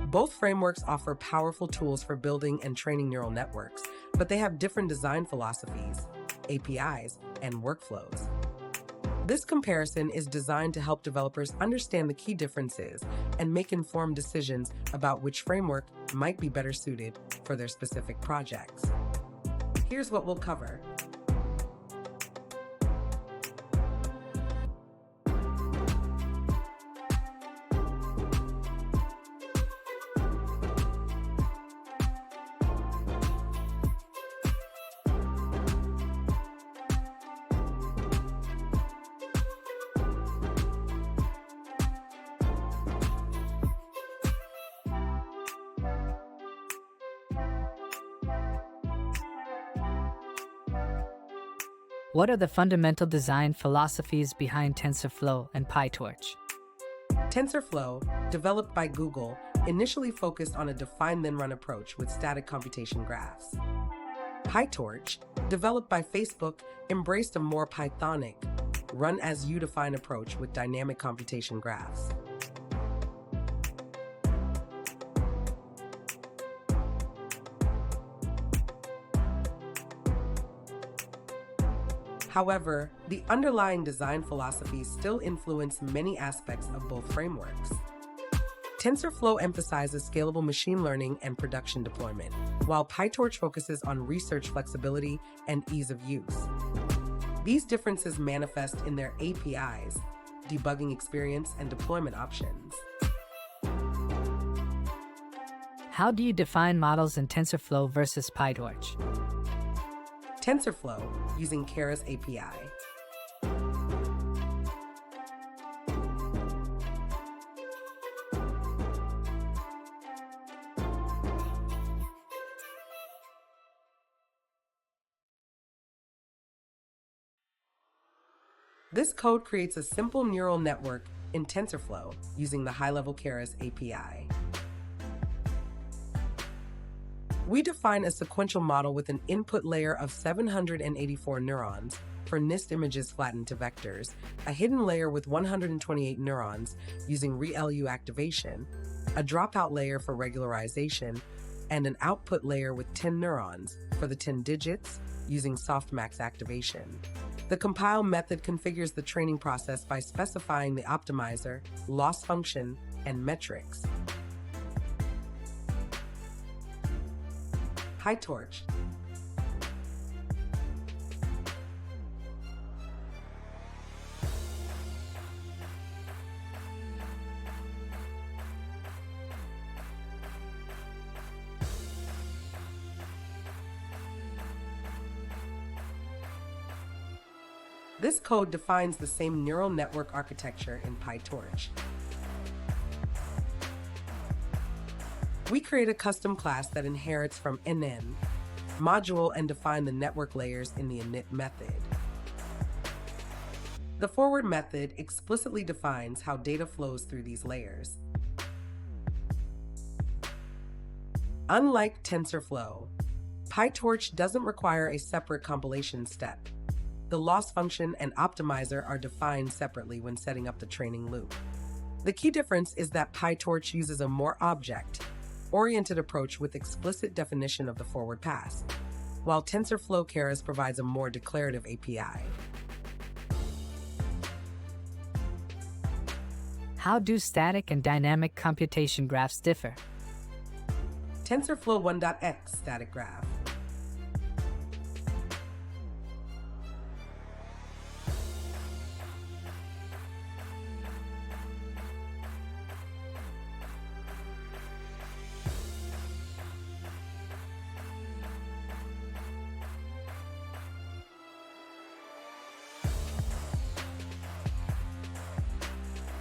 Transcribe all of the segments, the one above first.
Both frameworks offer powerful tools for building and training neural networks, but they have different design philosophies, APIs, and workflows. This comparison is designed to help developers understand the key differences and make informed decisions about which framework might be better suited for their specific projects. Here's what we'll cover. What are the fundamental design philosophies behind TensorFlow and PyTorch? TensorFlow, developed by Google, initially focused on a define-then-run approach with static computation graphs. PyTorch, developed by Facebook, embraced a more Pythonic, run-as-you-define approach with dynamic computation graphs. However, the underlying design philosophies still influence many aspects of both frameworks. TensorFlow emphasizes scalable machine learning and production deployment, while PyTorch focuses on research flexibility and ease of use. These differences manifest in their APIs, debugging experience, and deployment options. How do you define models in TensorFlow versus PyTorch? TensorFlow, using Keras API. This code creates a simple neural network in TensorFlow using the high-level Keras API. We define a sequential model with an input layer of 784 neurons for NIST images flattened to vectors, a hidden layer with 128 neurons using ReLU activation, a dropout layer for regularization, and an output layer with 10 neurons for the 10 digits using softmax activation. The compile method configures the training process by specifying the optimizer, loss function, and metrics. PyTorch. This code defines the same neural network architecture in PyTorch. We create a custom class that inherits from NN module and define the network layers in the init method. The forward method explicitly defines how data flows through these layers. Unlike TensorFlow, PyTorch doesn't require a separate compilation step. The loss function and optimizer are defined separately when setting up the training loop. The key difference is that PyTorch uses a more object-oriented approach with explicit definition of the forward pass, while TensorFlow Keras provides a more declarative API. How do static and dynamic computation graphs differ? TensorFlow 1.x static graph.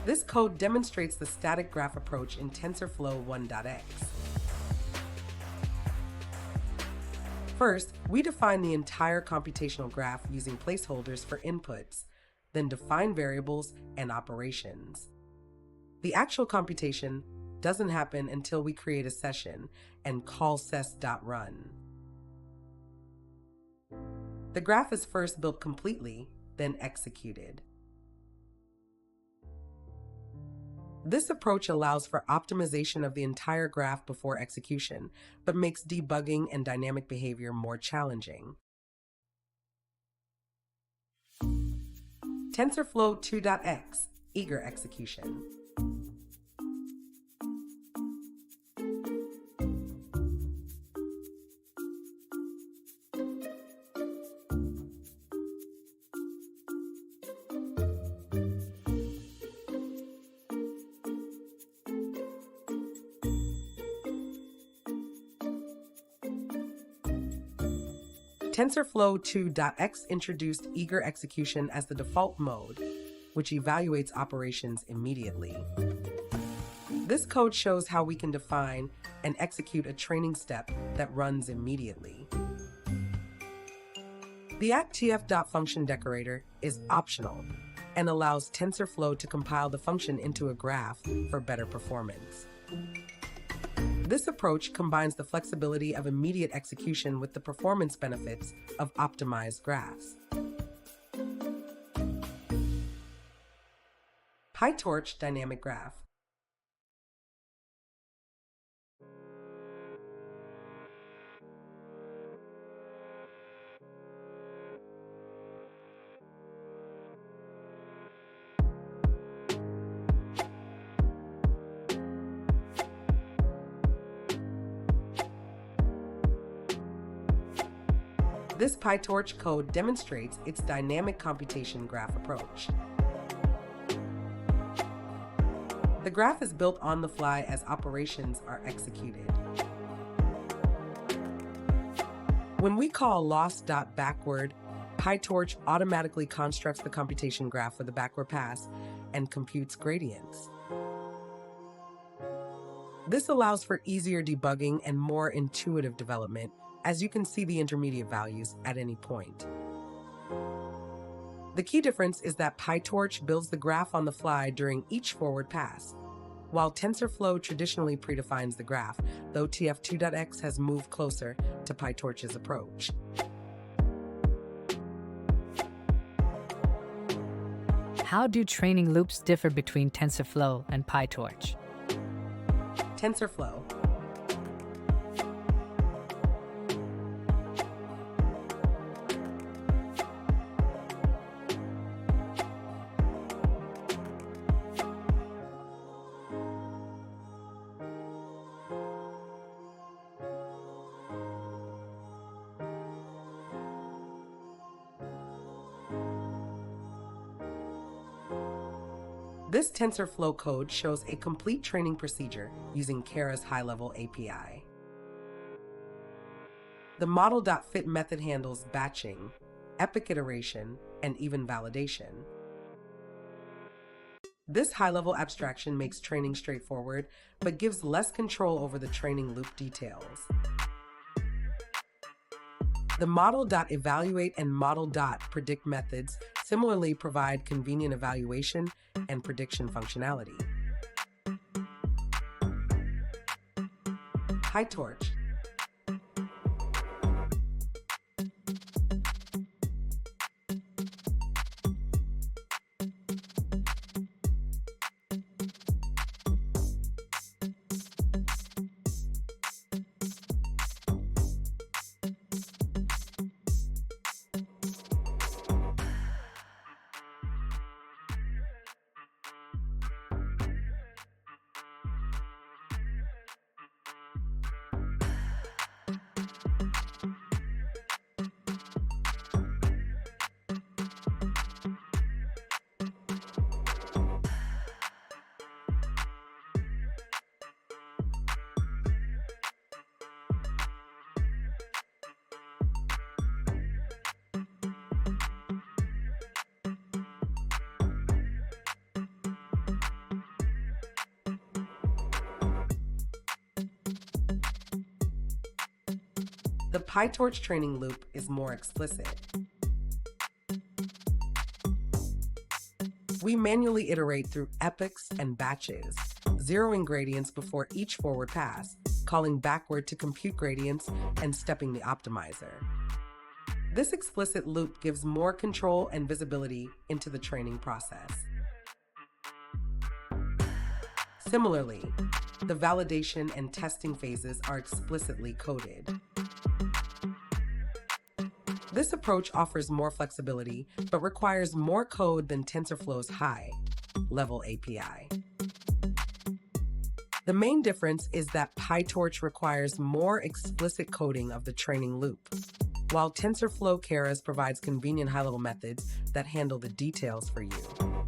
This code demonstrates the static graph approach in TensorFlow 1.x. First, we define the entire computational graph using placeholders for inputs, then define variables and operations. The actual computation doesn't happen until we create a session and call ses.run. The graph is first built completely, then executed. This approach allows for optimization of the entire graph before execution, but makes debugging and dynamic behavior more challenging. TensorFlow 2.x, eager execution. TensorFlow 2.x introduced eager execution as the default mode, which evaluates operations immediately. This code shows how we can define and execute a training step that runs immediately. The actf.function decorator is optional and allows TensorFlow to compile the function into a graph for better performance. This approach combines the flexibility of immediate execution with the performance benefits of optimized graphs. PyTorch dynamic graph. This PyTorch code demonstrates its dynamic computation graph approach. The graph is built on the fly as operations are executed. When we call loss.backward, PyTorch automatically constructs the computation graph for the backward pass and computes gradients. This allows for easier debugging and more intuitive development, as you can see the intermediate values at any point. The key difference is that PyTorch builds the graph on the fly during each forward pass, while TensorFlow traditionally predefines the graph, though TF2.x has moved closer to PyTorch's approach. How do training loops differ between TensorFlow and PyTorch? TensorFlow. This TensorFlow code shows a complete training procedure using Keras high-level API. The model.fit method handles batching, epic iteration, and even validation. This high-level abstraction makes training straightforward, but gives less control over the training loop details. The model.evaluate and model.predict methods similarly provide convenient evaluation and prediction functionality. PyTorch. The PyTorch training loop is more explicit. We manually iterate through epochs and batches, zeroing gradients before each forward pass, calling backward to compute gradients, and stepping the optimizer. This explicit loop gives more control and visibility into the training process. Similarly, the validation and testing phases are explicitly coded. This approach offers more flexibility, but requires more code than TensorFlow's high-level API. The main difference is that PyTorch requires more explicit coding of the training loop, while TensorFlow Keras provides convenient high-level methods that handle the details for you.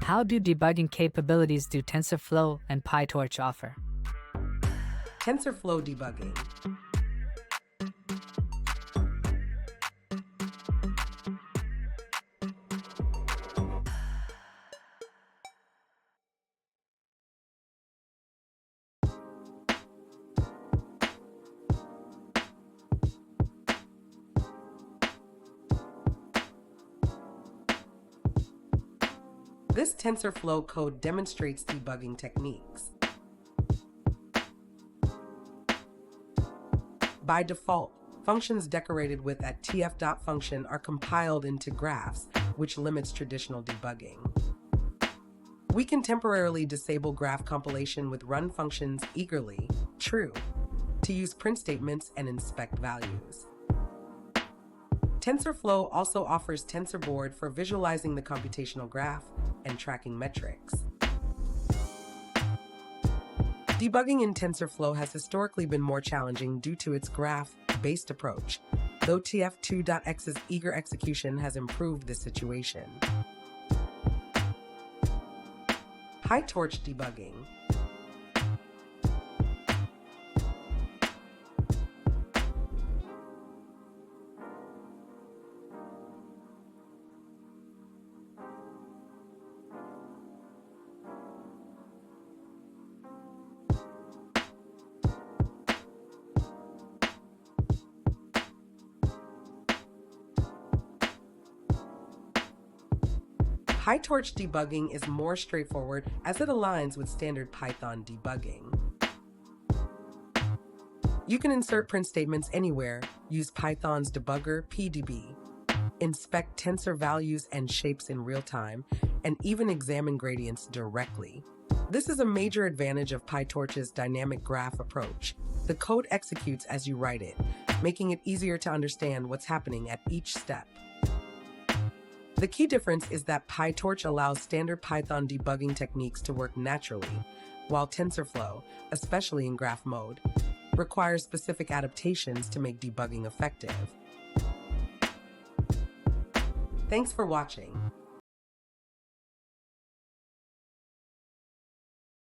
How do debugging capabilities do TensorFlow and PyTorch offer? TensorFlow debugging. This TensorFlow code demonstrates debugging techniques. By default, functions decorated with a tf.function are compiled into graphs, which limits traditional debugging. We can temporarily disable graph compilation with run functions eagerly, true, to use print statements and inspect values. TensorFlow also offers TensorBoard for visualizing the computational graph and tracking metrics. Debugging in TensorFlow has historically been more challenging due to its graph-based approach, though TF2.x's eager execution has improved this situation. PyTorch debugging. PyTorch debugging is more straightforward as it aligns with standard Python debugging. You can insert print statements anywhere, use Python's debugger PDB, inspect tensor values and shapes in real time, and even examine gradients directly. This is a major advantage of PyTorch's dynamic graph approach. The code executes as you write it, making it easier to understand what's happening at each step. The key difference is that PyTorch allows standard Python debugging techniques to work naturally, while TensorFlow, especially in graph mode, requires specific adaptations to make debugging effective. Thanks for watching.